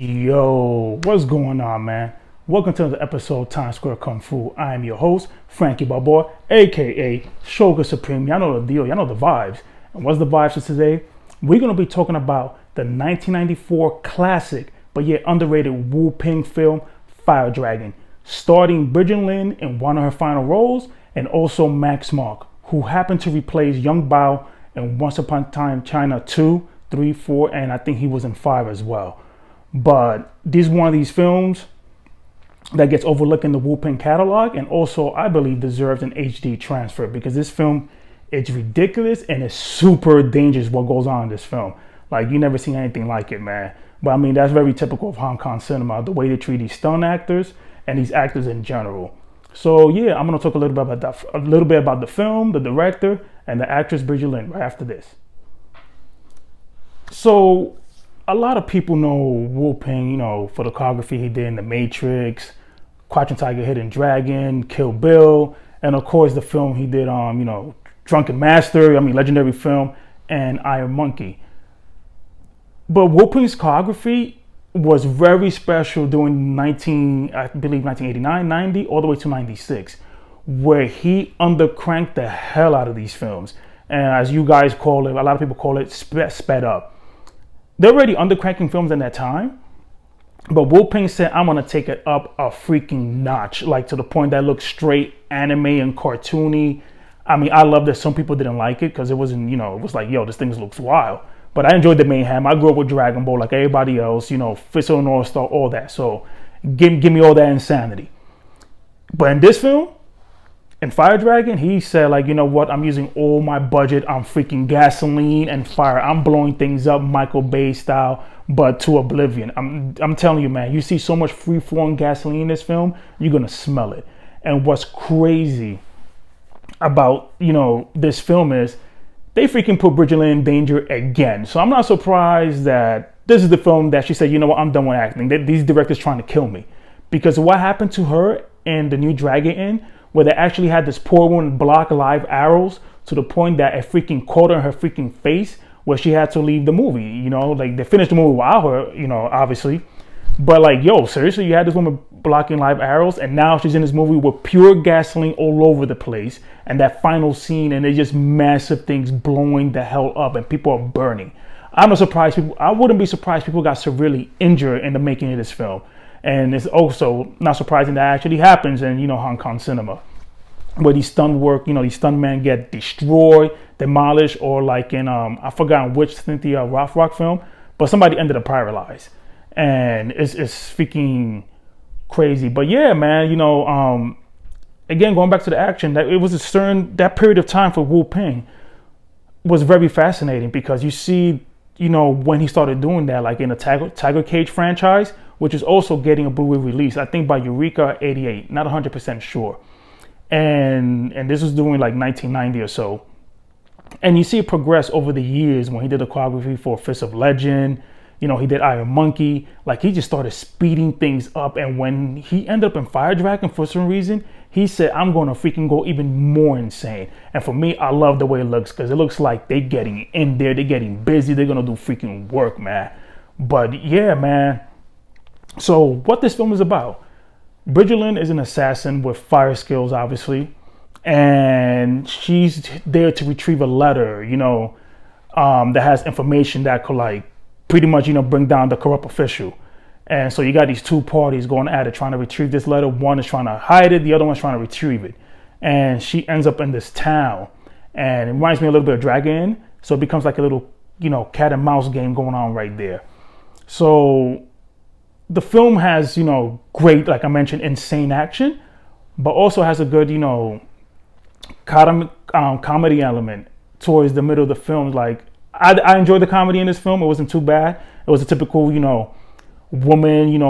Yo, what's going on, man? Welcome to the episode of Times Square Kung Fu. I am your host, Frankie Balboa, aka Shogun Supreme. Y'all know the deal, y'all know the vibes. And what's the vibes for today? We're gonna be talking about the 1994 classic, but yet underrated Wu Ping film, Fire Dragon, starring Bridget Lin in one of her final roles, and also Max Mark, who happened to replace Young Bao in Once Upon a Time China 2, 3, 4, and I think he was in 5 as well. But this is one of these films that gets overlooked in the Wu Ping catalog, and also I believe deserves an HD transfer because this film it's ridiculous and it's super dangerous what goes on in this film. Like you never seen anything like it, man. But I mean that's very typical of Hong Kong cinema, the way they treat these stunt actors and these actors in general. So yeah, I'm gonna talk a little bit about that, a little bit about the film, the director, and the actress Bridget Lin right after this. So a lot of people know Wu Ping, photography he did in The Matrix, Crouching Tiger, Hidden Dragon, Kill Bill, and of course the film he did, Drunken Master, legendary film, and Iron Monkey. But Wu Ping's choreography was very special during I believe 1989, 90, all the way to 96, where he undercranked the hell out of these films. And as you guys call it, a lot of people call it sped up. They're already undercranking films in that time, but Wu Ping said, I'm gonna take it up a freaking notch, like to the point that looks straight anime and cartoony. I mean, I love that some people didn't like it because it wasn't, it was like, yo, this thing looks wild. But I enjoyed the mayhem. I grew up with Dragon Ball like everybody else, Fist of the North Star, all that. So give me all that insanity. But in this film, in Fire Dragon, he said, like, you know what? I'm using all my budget on freaking gasoline and fire. I'm blowing things up Michael Bay style, but to oblivion. I'm telling you, man, you see so much free-flowing gasoline in this film, you're going to smell it. And what's crazy about, this film is they freaking put Bridget Lin in danger again. So I'm not surprised that this is the film that she said, you know what? I'm done with acting. These directors trying to kill me. Because what happened to her in The New Dragon Inn, where they actually had this poor woman block live arrows to the point that it freaking caught her in her freaking face where she had to leave the movie, like they finished the movie without her, obviously. But like, yo, seriously, you had this woman blocking live arrows and now she's in this movie with pure gasoline all over the place. And that final scene and it's just massive things blowing the hell up and people are burning. I wouldn't be surprised people got severely injured in the making of this film. And it's also not surprising that actually happens in, Hong Kong cinema. Where these these stunt men get destroyed, demolished, or like in, I forgot which Cynthia Rothrock film, but somebody ended up paralyzed. And it's freaking crazy. But yeah, man, again, going back to the action, that it was that period of time for Wu Ping was very fascinating because you see, when he started doing that, like in the Tiger Cage franchise, which is also getting a Blu-ray release, I think by Eureka 88, not 100% sure. And this was doing like 1990 or so. And you see it progress over the years when he did the choreography for Fist of Legend, he did Iron Monkey, like he just started speeding things up. And when he ended up in Fire Dragon for some reason, he said, I'm going to freaking go even more insane. And for me, I love the way it looks because it looks like they're getting in there, they're getting busy, they're going to do freaking work, man. But yeah, man. So what this film is about, Bridget Lin is an assassin with fire skills, obviously, and she's there to retrieve a letter, that has information that could like pretty much, bring down the corrupt official. And so you got these two parties going at it, trying to retrieve this letter. One is trying to hide it, the other one's trying to retrieve it. And she ends up in this town, and it reminds me a little bit of Dragon Inn. So it becomes like a little, cat and mouse game going on right there. So the film has, great, like I mentioned, insane action, but also has a good, comedy element towards the middle of the film. Like, I enjoyed the comedy in this film. It wasn't too bad. It was a typical, woman,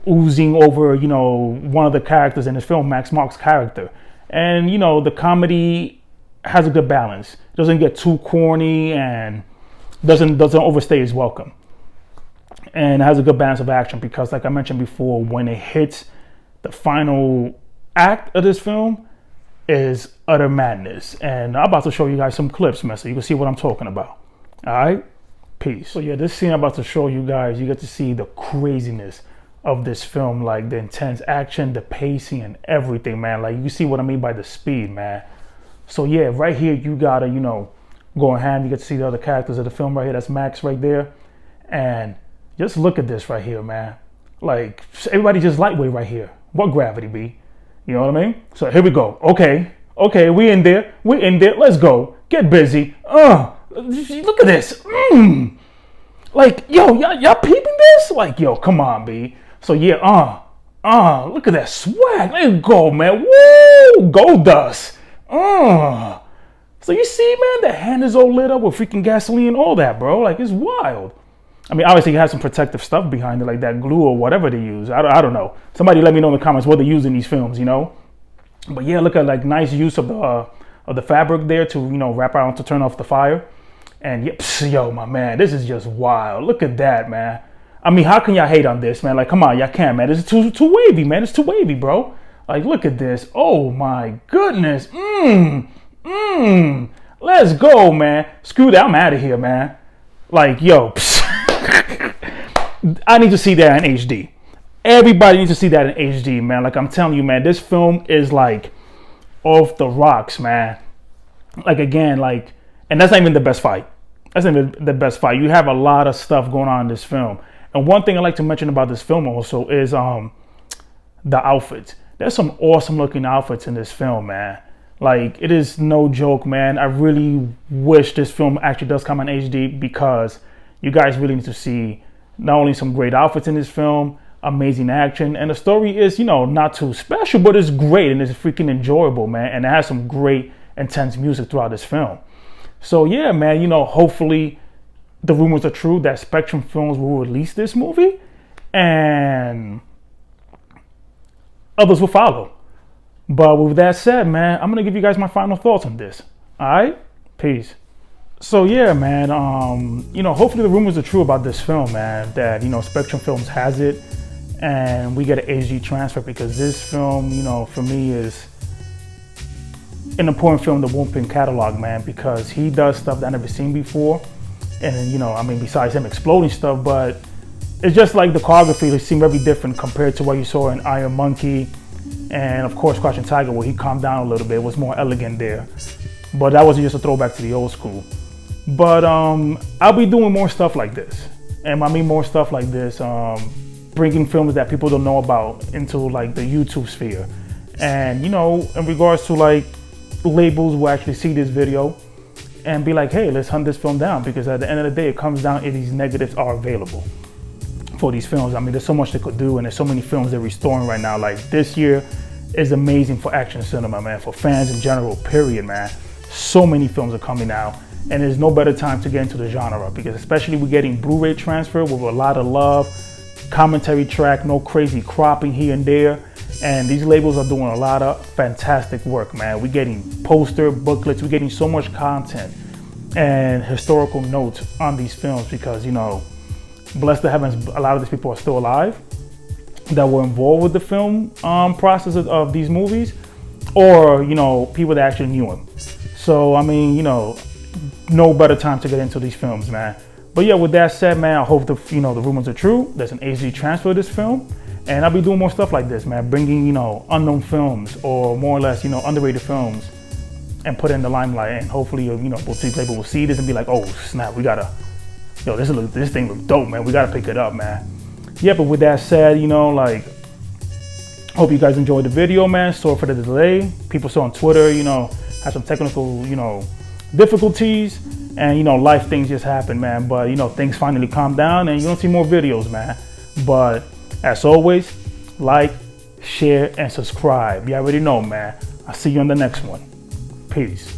oozing over, one of the characters in this film, Max Mark's character. And, the comedy has a good balance. It doesn't get too corny and doesn't overstay its welcome. And it has a good balance of action because, like I mentioned before, when it hits the final act of this film is utter madness. And I'm about to show you guys some clips, man, so you can see what I'm talking about. All right? Peace. So yeah, this scene I'm about to show you guys, you get to see the craziness of this film, like the intense action, the pacing, and everything, man. Like, you see what I mean by the speed, man. So yeah, right here, you gotta, go in hand. You get to see the other characters of the film right here. That's Max right there. And just look at this right here, man. Like, everybody just lightweight right here. What gravity be? You know what I mean? So here we go. Okay, we in there. Let's go. Get busy. Look at this. Like, yo, y'all peeping this? Like, yo, come on, B. So yeah, look at that swag. Let's go, man. Woo! Gold dust. So you see, man, the hand is all lit up with freaking gasoline and all that, bro. Like, it's wild. I mean, obviously, you have some protective stuff behind it, like that glue or whatever they use. I don't know. Somebody let me know in the comments what they use in these films, But yeah, look at, like, nice use of the fabric there to, wrap around to turn off the fire. And yo, my man, this is just wild. Look at that, man. I mean, how can y'all hate on this, man? Like, come on, y'all can't, man. This is too wavy, man. It's too wavy, bro. Like, look at this. Oh my goodness. Let's go, man. Screw that. I'm out of here, man. Like, yo, I need to see that in HD. Everybody needs to see that in HD, man. Like, I'm telling you, man, this film is like off the rocks, man. Like, again, like, and that's not even the best fight. That's not even the best fight. You have a lot of stuff going on in this film. And one thing I like to mention about this film also is the outfits. There's some awesome looking outfits in this film, man. Like, it is no joke, man. I really wish this film actually does come on HD, because you guys really need to see not only some great outfits in this film, amazing action, and the story is, not too special, but it's great and it's freaking enjoyable, man. And it has some great intense music throughout this film. So yeah, man, hopefully the rumors are true that Spectrum Films will release this movie and others will follow. But with that said, man, I'm gonna give you guys my final thoughts on this. All right, peace. So yeah, man, hopefully the rumors are true about this film, man, that, Spectrum Films has it and we get an HD transfer, because this film, for me is an important film in the Wong Ping catalog, man, because he does stuff that I've never seen before. And, I mean, besides him exploding stuff, but it's just like the choreography seemed very different compared to what you saw in Iron Monkey and, of course, Crouching Tiger, where he calmed down a little bit. It was more elegant there. But that wasn't just a throwback to the old school. But I'll be doing more stuff like this. And I mean more stuff like this, bringing films that people don't know about into, like, the YouTube sphere. And, in regards to, like, labels will actually see this video and be like, hey, let's hunt this film down, because at the end of the day, it comes down if these negatives are available for these films. I mean, there's so much they could do, and there's so many films they're restoring right now. Like, this year is amazing for action cinema, man, for fans in general, period, man. So many films are coming out, and there's no better time to get into the genre, because especially we're getting Blu-ray transfer with a lot of love, commentary track, no crazy cropping here and there. And these labels are doing a lot of fantastic work, man. We're getting poster booklets. We're getting so much content and historical notes on these films, because, bless the heavens, a lot of these people are still alive that were involved with the film process of these movies, or, people that actually knew them. So, I mean, no better time to get into these films, man. But yeah, with that said, man, I hope the rumors are true. There's an HD transfer of this film. And I'll be doing more stuff like this, man, bringing, unknown films, or more or less, underrated films, and put it in the limelight. And hopefully, boutique label will see this and be like, oh, snap, we gotta, this thing look dope, man. We gotta pick it up, man. Yeah, but with that said, hope you guys enjoyed the video, man. Sorry for the delay. People saw on Twitter, had some technical, difficulties, and, life things just happen, man. But, things finally calm down, and you don't see more videos, man. But as always, like, share, and subscribe. You already know, man. I'll see you on the next one. Peace.